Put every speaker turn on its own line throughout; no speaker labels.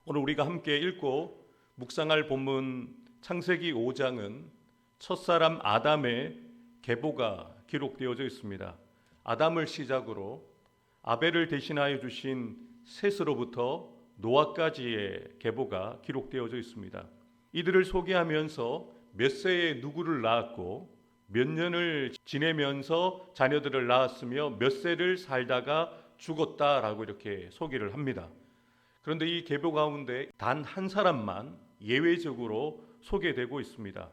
오늘 우리가 함께 읽고 묵상할 본문 창세기 5장은 첫사람 아담의 계보가 기록되어져 있습니다. 아담을 시작으로 아벨을 대신하여 주신 셋으로부터 노아까지의 계보가 기록되어져 있습니다. 이들을 소개하면서 몇 세에 누구를 낳았고 몇 년을 지내면서 자녀들을 낳았으며 몇 세를 살다가 죽었다라고 이렇게 소개를 합니다. 그런데 이 계보 가운데 단 한 사람만 예외적으로 소개되고 있습니다.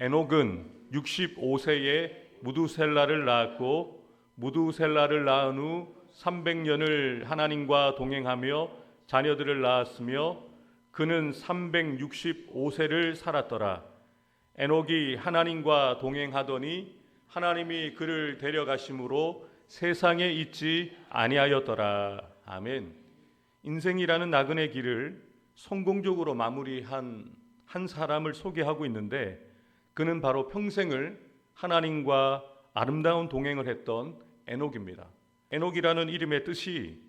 에녹은 65세에 무두셀라를 낳았고 무두셀라를 낳은 후 300년을 하나님과 동행하며 자녀들을 낳았으며 그는 365세를 살았더라. 에녹이 하나님과 동행하더니 하나님이 그를 데려가심으로 세상에 있지 아니하였더라. 아멘. 인생이라는 나그네 길을 성공적으로 마무리한 한 사람을 소개하고 있는데 그는 바로 평생을 하나님과 아름다운 동행을 했던 에녹입니다. 에녹이라는 이름의 뜻이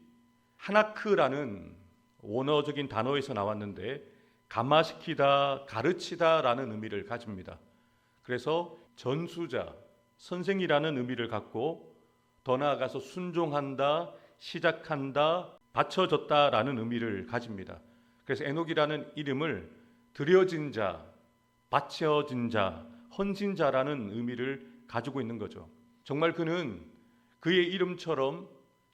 하나크라는 원어적인 단어에서 나왔는데 감화시키다, 가르치다라는 의미를 가집니다. 그래서 전수자, 선생이라는 의미를 갖고 더 나아가서 순종한다, 시작한다, 바쳐졌다라는 의미를 가집니다. 그래서 에녹이라는 이름을 드려진 자, 바쳐진 자, 헌신자라는 의미를 가지고 있는 거죠. 정말 그는 그의 이름처럼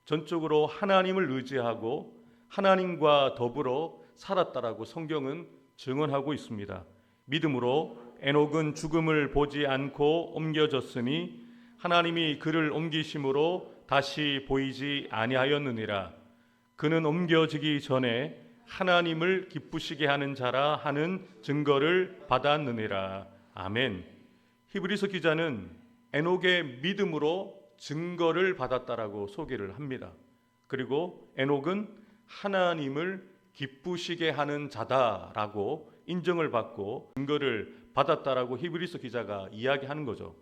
전적으로 하나님을 의지하고 하나님과 더불어 살았다라고 성경은 증언하고 있습니다. 믿음으로 에녹은 죽음을 보지 않고 옮겨졌으니 하나님이 그를 옮기심으로 다시 보이지 아니하였느니라. 그는 옮겨지기 전에 하나님을 기쁘시게 하는 자라 하는 증거를 받았느니라. 아멘. 히브리서 기자는 에녹의 믿음으로 증거를 받았다라고 소개를 합니다. 그리고 에녹은 하나님을 기쁘시게 하는 자다라고 인정을 받고 증거를 받았다라고 히브리서 기자가 이야기하는 거죠.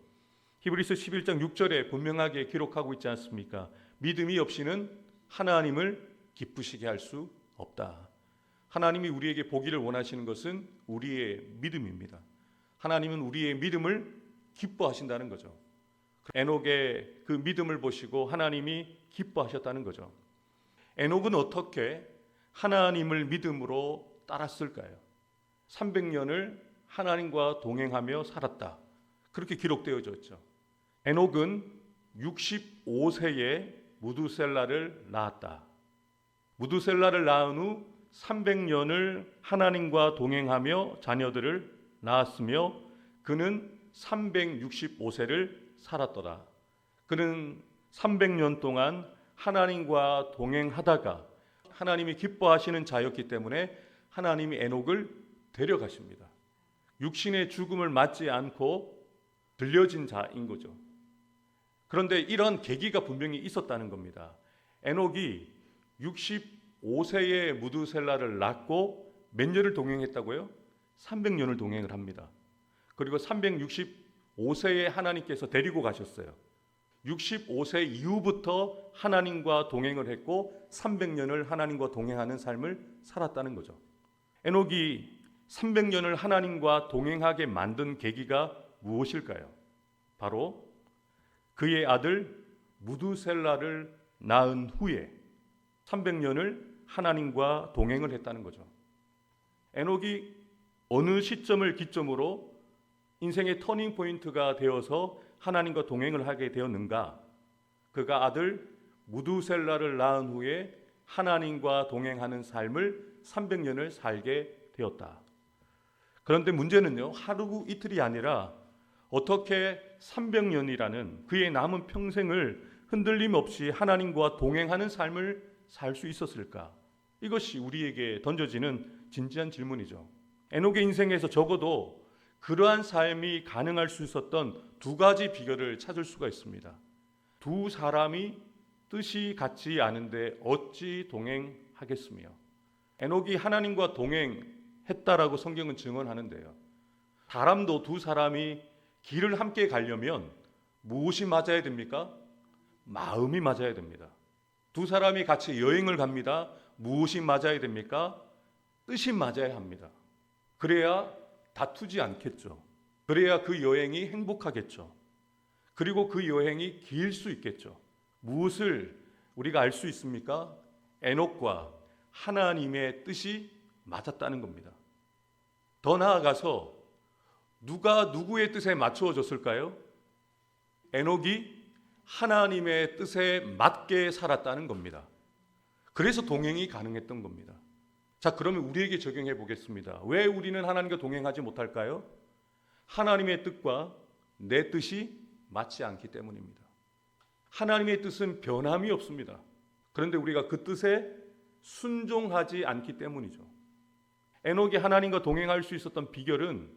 히브리서 11장 6절에 분명하게 기록하고 있지 않습니까? 믿음이 없이는 하나님을 기쁘시게 할 수 없다. 하나님이 우리에게 보기를 원하시는 것은 우리의 믿음입니다. 하나님은 우리의 믿음을 기뻐하신다는 거죠. 에녹의 그 믿음을 보시고 하나님이 기뻐하셨다는 거죠. 에녹은 어떻게 하나님을 믿음으로 따랐을까요? 300년을 하나님과 동행하며 살았다. 그렇게 기록되어져 있죠. 에녹은 65세에 무두셀라를 낳았다. 무두셀라를 낳은 후 300년을 하나님과 동행하며 자녀들을 낳았으며 그는 365세를 살았더라. 그는 300년 동안 하나님과 동행하다가 하나님이 기뻐하시는 자였기 때문에 하나님이 에녹을 데려가십니다. 육신의 죽음을 맞지 않고 들려진 자인 거죠. 그런데 이런 계기가 분명히 있었다는 겁니다. 에녹이 65세에 무두셀라를 낳고 몇 년을 동행했다고요? 300년을 동행을 합니다. 그리고 365세에 하나님께서 데리고 가셨어요. 65세 이후부터 하나님과 동행을 했고 300년을 하나님과 동행하는 삶을 살았다는 거죠. 에녹이 300년을 하나님과 동행하게 만든 계기가 무엇일까요? 바로 그의 아들 무두셀라를 낳은 후에 300년을 하나님과 동행을 했다는 거죠. 에녹이 어느 시점을 기점으로 인생의 터닝 포인트가 되어서 하나님과 동행을 하게 되었는가? 그가 아들 무두셀라를 낳은 후에 하나님과 동행하는 삶을 300년을 살게 되었다. 그런데 문제는요, 하루 이틀이 아니라 어떻게 300년이라는 그의 남은 평생을 흔들림 없이 하나님과 동행하는 삶을 살 수 있었을까? 이것이 우리에게 던져지는 진지한 질문이죠. 에녹의 인생에서 적어도 그러한 삶이 가능할 수 있었던 두 가지 비결을 찾을 수가 있습니다. 두 사람이 뜻이 같지 않은데 어찌 동행하겠으며, 에녹이 하나님과 동행했다라고 성경은 증언하는데요. 사람도 두 사람이 길을 함께 가려면 무엇이 맞아야 됩니까? 마음이 맞아야 됩니다. 두 사람이 같이 여행을 갑니다. 무엇이 맞아야 됩니까? 뜻이 맞아야 합니다. 그래야 다투지 않겠죠. 그래야 그 여행이 행복하겠죠. 그리고 그 여행이 길 수 있겠죠. 무엇을 우리가 알 수 있습니까? 에녹과 하나님의 뜻이 맞았다는 겁니다. 더 나아가서 누가 누구의 뜻에 맞추어졌을까요? 에녹이 하나님의 뜻에 맞게 살았다는 겁니다. 그래서 동행이 가능했던 겁니다. 자, 그러면 우리에게 적용해 보겠습니다. 왜 우리는 하나님과 동행하지 못할까요? 하나님의 뜻과 내 뜻이 맞지 않기 때문입니다. 하나님의 뜻은 변함이 없습니다. 그런데 우리가 그 뜻에 순종하지 않기 때문이죠. 에녹이 하나님과 동행할 수 있었던 비결은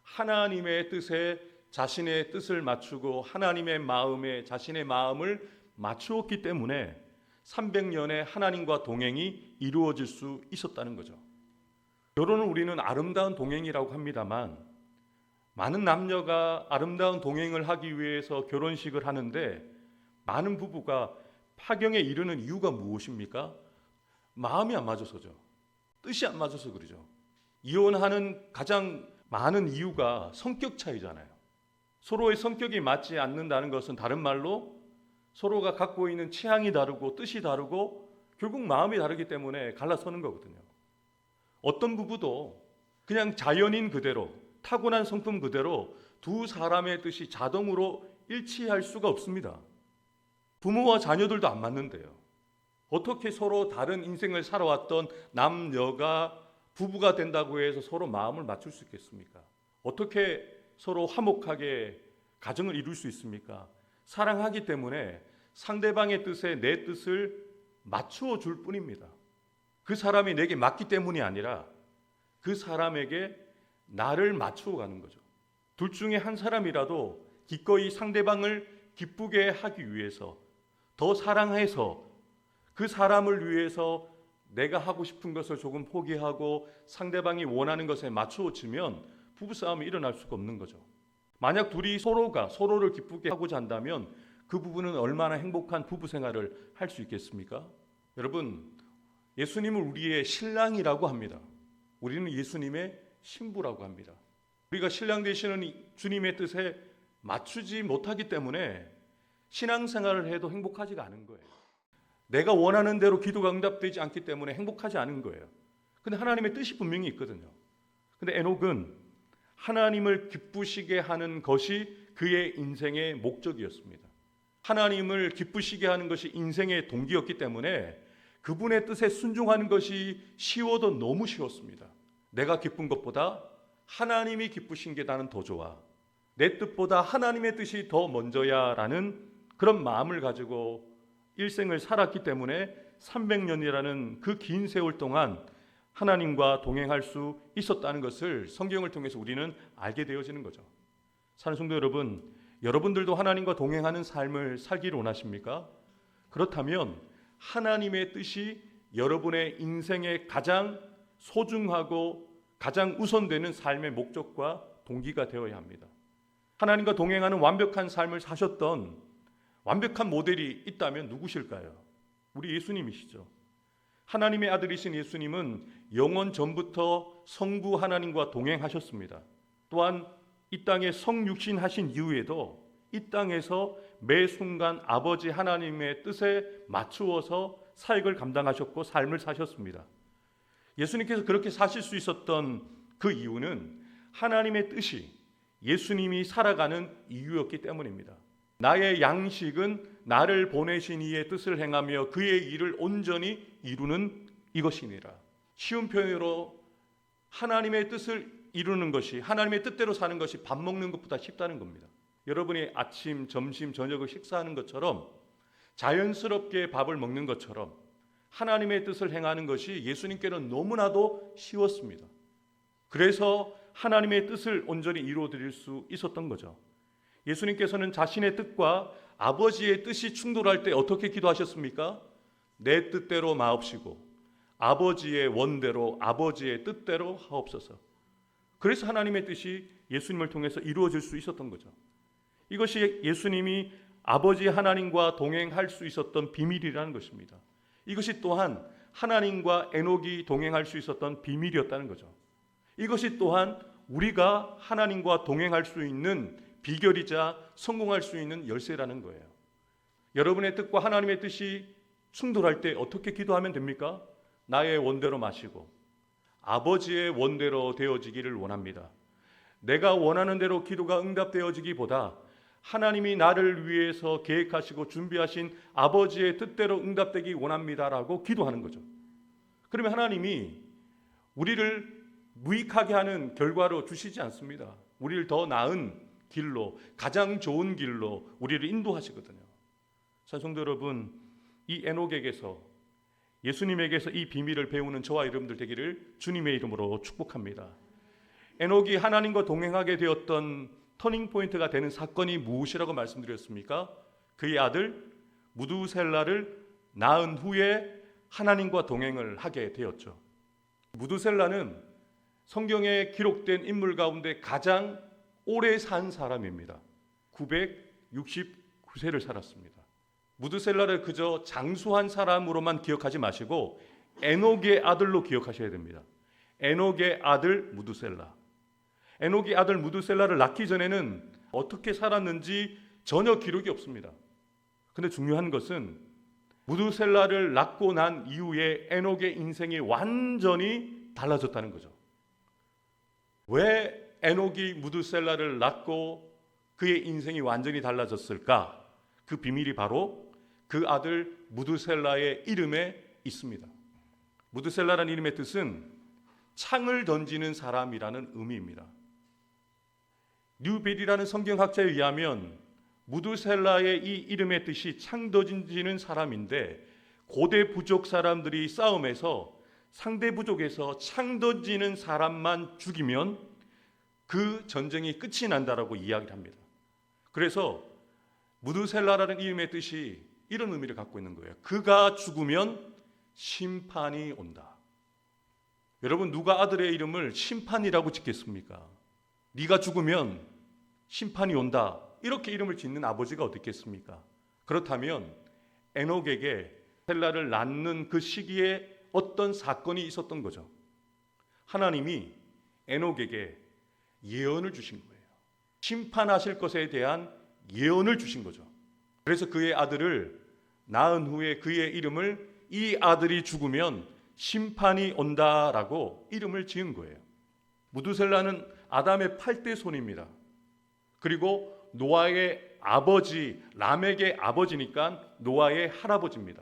하나님의 뜻에 자신의 뜻을 맞추고 하나님의 마음에 자신의 마음을 맞추었기 때문에 300년의 하나님과 동행이 이루어질 수 있었다는 거죠. 결혼을 우리는 아름다운 동행이라고 합니다만 많은 남녀가 아름다운 동행을 하기 위해서 결혼식을 하는데 많은 부부가 파경에 이르는 이유가 무엇입니까? 마음이 안 맞아서죠. 뜻이 안 맞아서 그러죠. 이혼하는 가장 많은 이유가 성격 차이잖아요. 서로의 성격이 맞지 않는다는 것은 다른 말로 서로가 갖고 있는 취향이 다르고 뜻이 다르고 결국 마음이 다르기 때문에 갈라서는 거거든요. 어떤 부부도 그냥 자연인 그대로 타고난 성품 그대로 두 사람의 뜻이 자동으로 일치할 수가 없습니다. 부모와 자녀들도 안 맞는데요. 어떻게 서로 다른 인생을 살아왔던 남녀가 부부가 된다고 해서 서로 마음을 맞출 수 있겠습니까? 어떻게 서로 화목하게 가정을 이룰 수 있습니까? 사랑하기 때문에 상대방의 뜻에 내 뜻을 맞추어 줄 뿐입니다. 그 사람이 내게 맞기 때문이 아니라 그 사람에게 나를 맞추어 가는 거죠. 둘 중에 한 사람이라도 기꺼이 상대방을 기쁘게 하기 위해서 더 사랑해서 그 사람을 위해서 내가 하고 싶은 것을 조금 포기하고 상대방이 원하는 것에 맞추어지면 부부싸움이 일어날 수가 없는 거죠. 만약 둘이 서로가 서로를 기쁘게 하고자 한다면 그 부부는 얼마나 행복한 부부 생활을 할 수 있겠습니까? 여러분, 예수님을 우리의 신랑이라고 합니다. 우리는 예수님의 신부라고 합니다. 우리가 신랑 되시는 주님의 뜻에 맞추지 못하기 때문에 신앙생활을 해도 행복하지가 않은 거예요. 내가 원하는 대로 기도가 응답되지 않기 때문에 행복하지 않은 거예요. 근데 하나님의 뜻이 분명히 있거든요. 근데 에녹은 하나님을 기쁘시게 하는 것이 그의 인생의 목적이었습니다. 하나님을 기쁘시게 하는 것이 인생의 동기였기 때문에 그분의 뜻에 순종하는 것이 쉬워도 너무 쉬웠습니다. 내가 기쁜 것보다 하나님이 기쁘신 게 나는 더 좋아. 내 뜻보다 하나님의 뜻이 더 먼저야라는 그런 마음을 가지고 일생을 살았기 때문에 300년이라는 그 긴 세월 동안 하나님과 동행할 수 있었다는 것을 성경을 통해서 우리는 알게 되어지는 거죠. 사랑하는 성도 여러분, 여러분들도 하나님과 동행하는 삶을 살기를 원하십니까? 그렇다면 하나님의 뜻이 여러분의 인생의 가장 소중하고 가장 우선되는 삶의 목적과 동기가 되어야 합니다. 하나님과 동행하는 완벽한 삶을 사셨던 완벽한 모델이 있다면 누구실까요? 우리 예수님이시죠. 하나님의 아들이신 예수님은 영원 전부터 성부 하나님과 동행하셨습니다. 또한 이 땅에 성육신 하신 이후에도 이 땅에서 매 순간 아버지 하나님의 뜻에 맞추어서 사역을 감당하셨고 삶을 사셨습니다. 예수님께서 그렇게 사실 수 있었던 그 이유는 하나님의 뜻이 예수님이 살아가는 이유였기 때문입니다. 나의 양식은 나를 보내신 이의 뜻을 행하며 그의 일을 온전히 이루는 이것이니라. 쉬운 표현으로 하나님의 뜻을 이루는 것이, 하나님의 뜻대로 사는 것이 밥 먹는 것보다 쉽다는 겁니다. 여러분이 아침, 점심, 저녁을 식사하는 것처럼 자연스럽게 밥을 먹는 것처럼 하나님의 뜻을 행하는 것이 예수님께는 너무나도 쉬웠습니다. 그래서 하나님의 뜻을 온전히 이루어 드릴 수 있었던 거죠. 예수님께서는 자신의 뜻과 아버지의 뜻이 충돌할 때 어떻게 기도하셨습니까? 내 뜻대로 마옵시고 아버지의 원대로 아버지의 뜻대로 하옵소서. 그래서 하나님의 뜻이 예수님을 통해서 이루어질 수 있었던 거죠. 이것이 예수님이 아버지 하나님과 동행할 수 있었던 비밀이라는 것입니다. 이것이 또한 하나님과 에녹이 동행할 수 있었던 비밀이었다는 거죠. 이것이 또한 우리가 하나님과 동행할 수 있는 비결이자 성공할 수 있는 열쇠라는 거예요. 여러분의 뜻과 하나님의 뜻이 충돌할 때 어떻게 기도하면 됩니까? 나의 원대로 마시고 아버지의 원대로 되어지기를 원합니다. 내가 원하는 대로 기도가 응답되어지기보다 하나님이 나를 위해서 계획하시고 준비하신 아버지의 뜻대로 응답되기 원합니다라고 기도하는 거죠. 그러면 하나님이 우리를 무익하게 하는 결과로 주시지 않습니다. 우리를 더 나은 길로, 가장 좋은 길로 우리를 인도하시거든요. 성도 여러분, 이 에녹에게서, 예수님에게서 이 비밀을 배우는 저와 여러분들 되기를 주님의 이름으로 축복합니다. 에녹이 하나님과 동행하게 되었던 터닝 포인트가 되는 사건이 무엇이라고 말씀드렸습니까? 그의 아들 무두셀라를 낳은 후에 하나님과 동행을 하게 되었죠. 무두셀라는 성경에 기록된 인물 가운데 가장 오래 산 사람입니다. 969세를 살았습니다. 무두셀라를 그저 장수한 사람으로만 기억하지 마시고 에녹의 아들로 기억하셔야 됩니다. 에녹의 아들 무두셀라. 에녹이 아들 무두셀라를 낳기 전에는 어떻게 살았는지 전혀 기록이 없습니다. 근데 중요한 것은 무두셀라를 낳고 난 이후에 에녹의 인생이 완전히 달라졌다는 거죠. 왜 에녹이 무두셀라를 낳고 그의 인생이 완전히 달라졌을까? 그 비밀이 바로 그 아들 무두셀라의 이름에 있습니다. 무두셀라라는 이름의 뜻은 창을 던지는 사람이라는 의미입니다. 뉴벨이라는 성경학자에 의하면 무두셀라의 이 이름의 뜻이 창 던지는 사람인데, 고대 부족 사람들이 싸움에서 상대 부족에서 창 던지는 사람만 죽이면 그 전쟁이 끝이 난다라고 이야기를 합니다. 그래서 무두셀라라는 이름의 뜻이 이런 의미를 갖고 있는 거예요. 그가 죽으면 심판이 온다. 여러분, 누가 아들의 이름을 심판이라고 짓겠습니까? 네가 죽으면 심판이 온다, 이렇게 이름을 짓는 아버지가 어디 있겠습니까? 그렇다면 에녹에게 셀라를 낳는 그 시기에 어떤 사건이 있었던 거죠. 하나님이 에녹에게 예언을 주신 거예요. 심판하실 것에 대한 예언을 주신 거죠. 그래서 그의 아들을 낳은 후에 그의 이름을 이 아들이 죽으면 심판이 온다라고 이름을 지은 거예요. 무두셀라는 아담의 8대 손입니다. 그리고 노아의 아버지, 람에게 아버지니까 노아의 할아버지입니다.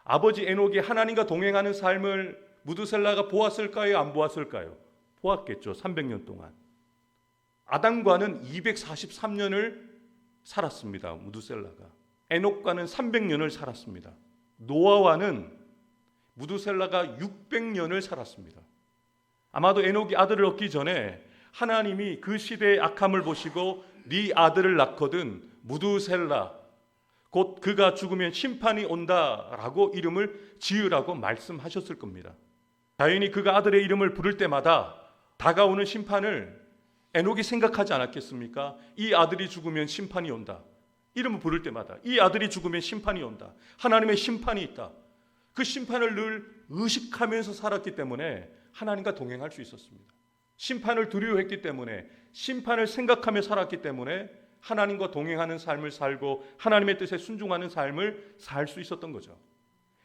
아버지 에녹이 하나님과 동행하는 삶을 무두셀라가 보았을까요? 안 보았을까요? 보았겠죠. 300년 동안. 아담과는 243년을 살았습니다. 무두셀라가. 에녹과는 300년을 살았습니다. 노아와는 무두셀라가 600년을 살았습니다. 아마도 에녹이 아들을 얻기 전에 하나님이 그 시대의 악함을 보시고 네 아들을 낳거든 무두셀라, 곧 그가 죽으면 심판이 온다라고 이름을 지으라고 말씀하셨을 겁니다. 자연히 그가 아들의 이름을 부를 때마다 다가오는 심판을 에녹이 생각하지 않았겠습니까? 이 아들이 죽으면 심판이 온다. 이름을 부를 때마다 이 아들이 죽으면 심판이 온다. 하나님의 심판이 있다. 그 심판을 늘 의식하면서 살았기 때문에 하나님과 동행할 수 있었습니다. 심판을 두려워했기 때문에, 심판을 생각하며 살았기 때문에 하나님과 동행하는 삶을 살고 하나님의 뜻에 순종하는 삶을 살 수 있었던 거죠.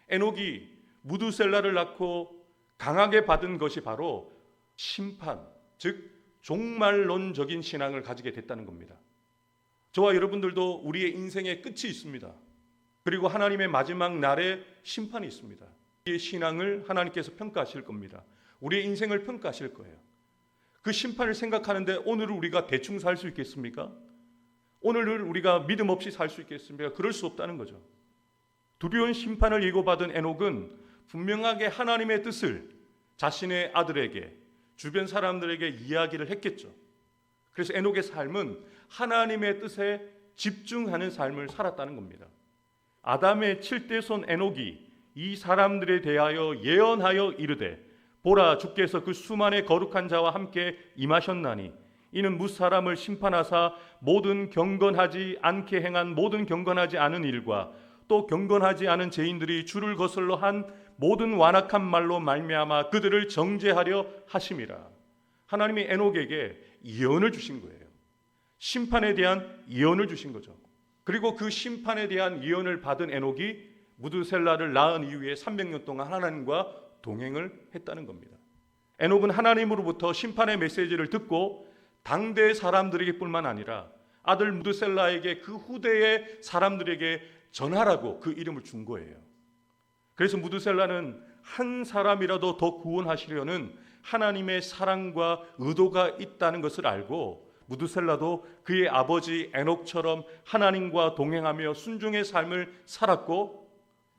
에녹이 무두셀라를 낳고 강하게 받은 것이 바로 심판, 즉 종말론적인 신앙을 가지게 됐다는 겁니다. 저와 여러분들도 우리의 인생의 끝이 있습니다. 그리고 하나님의 마지막 날에 심판이 있습니다. 우리의 신앙을 하나님께서 평가하실 겁니다. 우리의 인생을 평가하실 거예요. 그 심판을 생각하는데 오늘을 우리가 대충 살 수 있겠습니까? 오늘을 우리가 믿음 없이 살 수 있겠습니까? 그럴 수 없다는 거죠. 두려운 심판을 예고받은 에녹은 분명하게 하나님의 뜻을 자신의 아들에게, 주변 사람들에게 이야기를 했겠죠. 그래서 에녹의 삶은 하나님의 뜻에 집중하는 삶을 살았다는 겁니다. 아담의 7대 손 에녹이 이 사람들에 대하여 예언하여 이르되, 보라, 주께서 그 수만의 거룩한 자와 함께 임하셨나니 이는 무사람을 심판하사 모든 경건하지 않게 행한 모든 경건하지 않은 일과 또 경건하지 않은 죄인들이 주를 거슬러 한 모든 완악한 말로 말미암아 그들을 정죄하려 하심이라. 하나님이 에녹에게 예언을 주신 거예요. 심판에 대한 예언을 주신 거죠. 그리고 그 심판에 대한 예언을 받은 에녹이 무드셀라를 낳은 이후에 300년 동안 하나님과 동행을 했다는 겁니다. 에녹은 하나님으로부터 심판의 메시지를 듣고 당대 사람들에게 뿐만 아니라 아들 무드셀라에게 그 후대의 사람들에게 전하라고 그 이름을 준 거예요. 그래서 무드셀라는 한 사람이라도 더 구원하시려는 하나님의 사랑과 의도가 있다는 것을 알고 무드셀라도 그의 아버지 에녹처럼 하나님과 동행하며 순종의 삶을 살았고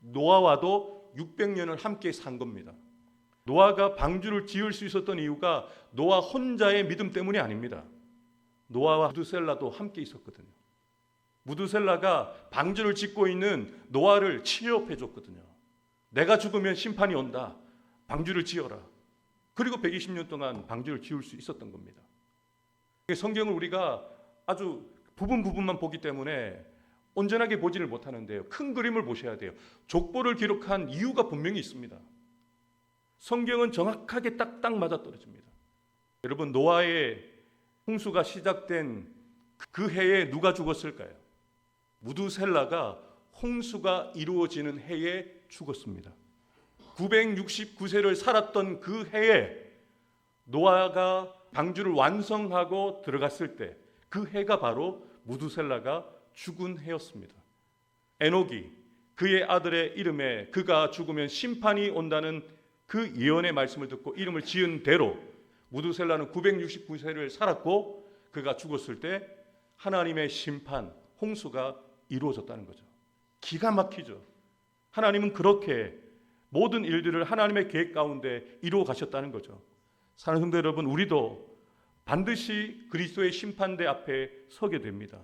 노아와도 600년을 함께 산 겁니다. 노아가 방주를 지을 수 있었던 이유가 노아 혼자의 믿음 때문이 아닙니다. 노아와 무드셀라도 함께 있었거든요. 무드셀라가 방주를 짓고 있는 노아를 치료해 줬거든요. 내가 죽으면 심판이 온다. 방주를 지어라. 그리고 120년 동안 방주를 지을 수 있었던 겁니다. 성경을 우리가 아주 부분만 보기 때문에 온전하게 보지를 못하는데요. 큰 그림을 보셔야 돼요. 족보를 기록한 이유가 분명히 있습니다. 성경은 정확하게 딱딱 맞아떨어집니다. 여러분, 노아의 홍수가 시작된 그 해에 누가 죽었을까요? 무드셀라가 홍수가 이루어지는 해에 죽었습니다. 969세를 살았던 그 해에 노아가 방주를 완성하고 들어갔을 때 그 해가 바로 무드셀라가 죽은 해였습니다. 에녹이 그의 아들의 이름에 그가 죽으면 심판이 온다는 그 예언의 말씀을 듣고 이름을 지은 대로 무드셀라는 969세를 살았고 그가 죽었을 때 하나님의 심판, 홍수가 이루어졌다는 거죠. 기가 막히죠. 하나님은 그렇게 모든 일들을 하나님의 계획 가운데 이루어 가셨다는 거죠. 사랑하는 성도 여러분, 우리도 반드시 그리스도의 심판대 앞에 서게 됩니다.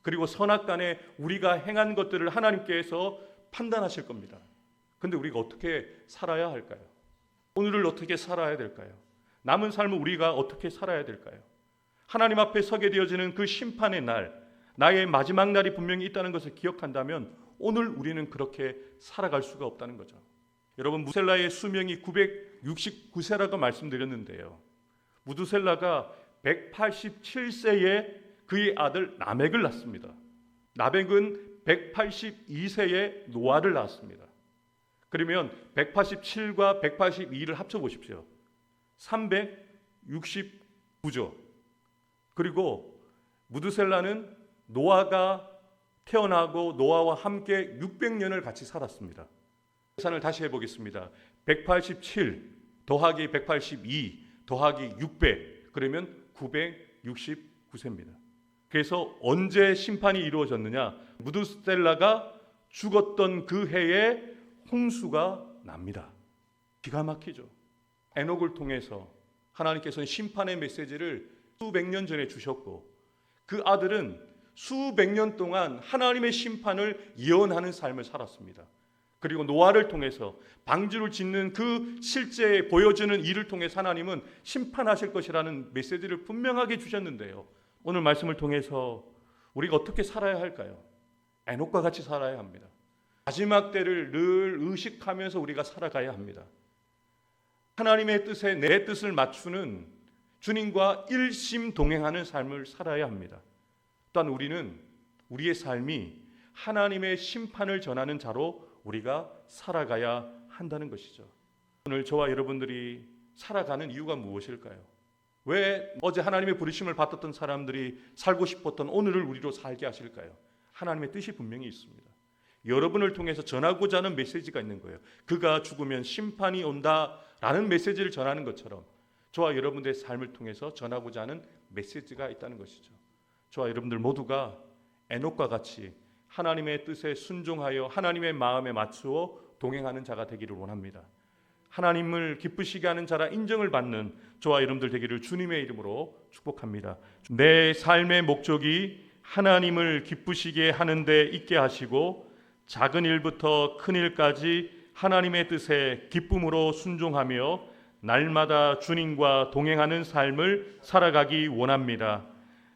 그리고 선악간에 우리가 행한 것들을 하나님께서 판단하실 겁니다. 그런데 우리가 어떻게 살아야 할까요? 오늘을 어떻게 살아야 될까요? 남은 삶을 우리가 어떻게 살아야 될까요? 하나님 앞에 서게 되어지는 그 심판의 날, 나의 마지막 날이 분명히 있다는 것을 기억한다면 오늘 우리는 그렇게 살아갈 수가 없다는 거죠. 여러분, 무드셀라의 수명이 969세라고 말씀드렸는데요. 무드셀라가 187세에 그의 아들 라멕을 낳습니다. 라멕은 182세에 노아를 낳았습니다. 그러면 187과 182를 합쳐보십시오. 369죠. 그리고 무드셀라는 노아가 태어나고 노아와 함께 600년을 같이 살았습니다. 계산을 다시 해보겠습니다. 187 더하기 182 더하기 600 그러면 969세입니다. 그래서 언제 심판이 이루어졌느냐? 무드셀라가 죽었던 그 해에 홍수가 납니다. 기가 막히죠. 에녹을 통해서 하나님께서는 심판의 메시지를 수백 년 전에 주셨고 그 아들은 수백 년 동안 하나님의 심판을 예언하는 삶을 살았습니다. 그리고 노아를 통해서 방주를 짓는 그 실제 보여지는 일을 통해서 하나님은 심판하실 것이라는 메시지를 분명하게 주셨는데요. 오늘 말씀을 통해서 우리가 어떻게 살아야 할까요? 에녹과 같이 살아야 합니다. 마지막 때를 늘 의식하면서 우리가 살아가야 합니다. 하나님의 뜻에 내 뜻을 맞추는 주님과 일심 동행하는 삶을 살아야 합니다. 또한 우리는 우리의 삶이 하나님의 심판을 전하는 자로 우리가 살아가야 한다는 것이죠. 오늘 저와 여러분들이 살아가는 이유가 무엇일까요? 왜 어제 하나님의 부르심을 받았던 사람들이 살고 싶었던 오늘을 우리로 살게 하실까요? 하나님의 뜻이 분명히 있습니다. 여러분을 통해서 전하고자 하는 메시지가 있는 거예요. 그가 죽으면 심판이 온다라는 메시지를 전하는 것처럼 저와 여러분들의 삶을 통해서 전하고자 하는 메시지가 있다는 것이죠. 저와 여러분들 모두가 에녹과 같이 하나님의 뜻에 순종하여 하나님의 마음에 맞추어 동행하는 자가 되기를 원합니다. 하나님을 기쁘시게 하는 자라 인정을 받는 저와 여러분들 되기를 주님의 이름으로 축복합니다. 내 삶의 목적이 하나님을 기쁘시게 하는 데 있게 하시고 작은 일부터 큰 일까지 하나님의 뜻에 기쁨으로 순종하며 날마다 주님과 동행하는 삶을 살아가기 원합니다.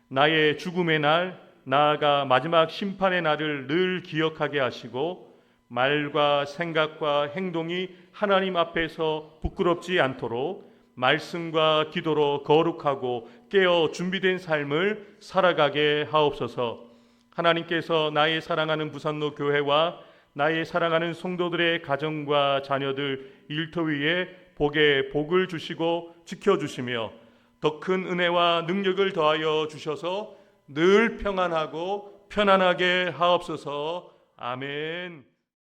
나의 죽음의 날, 나아가 마지막 심판의 날을 늘 기억하게 하시고 말과 생각과 행동이 하나님 앞에서 부끄럽지 않도록 말씀과 기도로 거룩하고 깨어 준비된 삶을 살아가게 하옵소서. 하나님께서 나의 사랑하는 부산로 교회와 나의 사랑하는 성도들의 가정과 자녀들 일터 위에 복에 복을 주시고 지켜주시며 더 큰 은혜와 능력을 더하여 주셔서 늘 평안하고 편안하게 하옵소서. 아멘.